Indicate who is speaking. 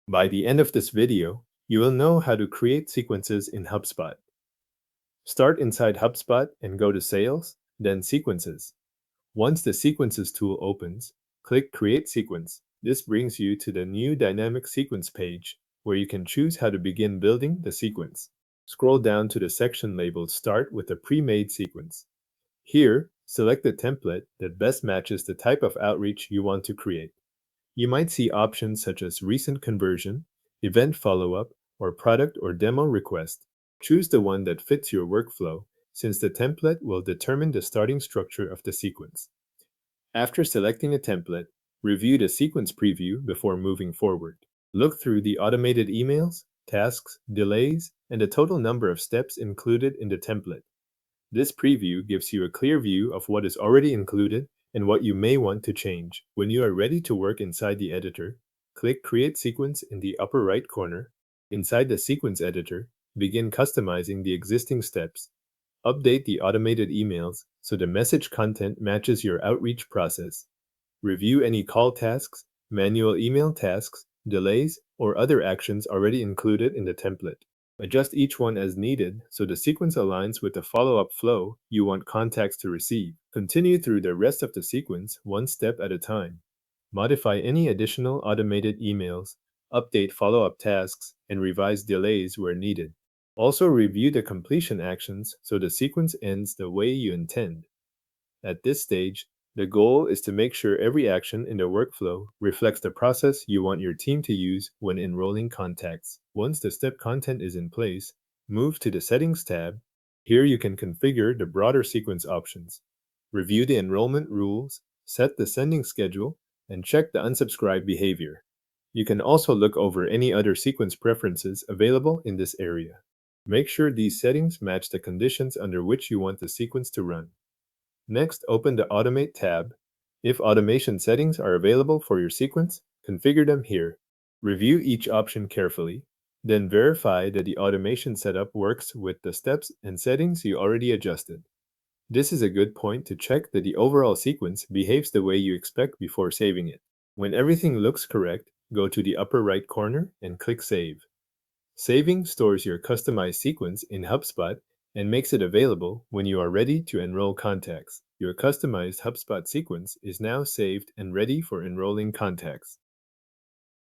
Speaker 1: By the end of this video, you will know how to create sequences in HubSpot. Start inside HubSpot and go to Sales, then Sequences. Once the Sequences tool opens, click Create Sequence. This brings you to the new Dynamic Sequence page, where you can choose how to begin building the sequence. Scroll down to the section labeled Start with a pre-made sequence. Here, select the template that best matches the type of outreach you want to create. You might see options such as recent conversion, event follow-up, or product or demo request. Choose the one that fits your workflow, since the template will determine the starting structure of the sequence. After selecting a template, review the sequence preview before moving forward. Look through the automated emails, tasks, delays, and the total number of steps included in the template. This preview gives you a clear view of what is already included and what you may want to change. When you are ready to work inside the editor, click Create Sequence in the upper right corner. Inside the Sequence editor, begin customizing the existing steps. Update the automated emails so the message content matches your outreach process. Review any call tasks, manual email tasks, delays, or other actions already included in the template. Adjust each one as needed so the sequence aligns with the follow-up flow you want contacts to receive. Continue through the rest of the sequence one step at a time. Modify any additional automated emails, update follow-up tasks, and revise delays where needed. Also review the completion actions so the sequence ends the way you intend. At this stage, the goal is to make sure every action in the workflow reflects the process you want your team to use when enrolling contacts. Once the step content is in place, move to the Settings tab. Here you can configure the broader sequence options. Review the enrollment rules, set the sending schedule, and check the unsubscribe behavior. You can also look over any other sequence preferences available in this area. Make sure these settings match the conditions under which you want the sequence to run. Next, open the Automate tab. If automation settings are available for your sequence, configure them here. Review each option carefully, then verify that the automation setup works with the steps and settings you already adjusted. This is a good point to check that the overall sequence behaves the way you expect before saving it. When everything looks correct, go to the upper right corner and click Save. Saving stores your customized sequence in HubSpot and makes it available when you are ready to enroll contacts. Your customized HubSpot sequence is now saved and ready for enrolling contacts.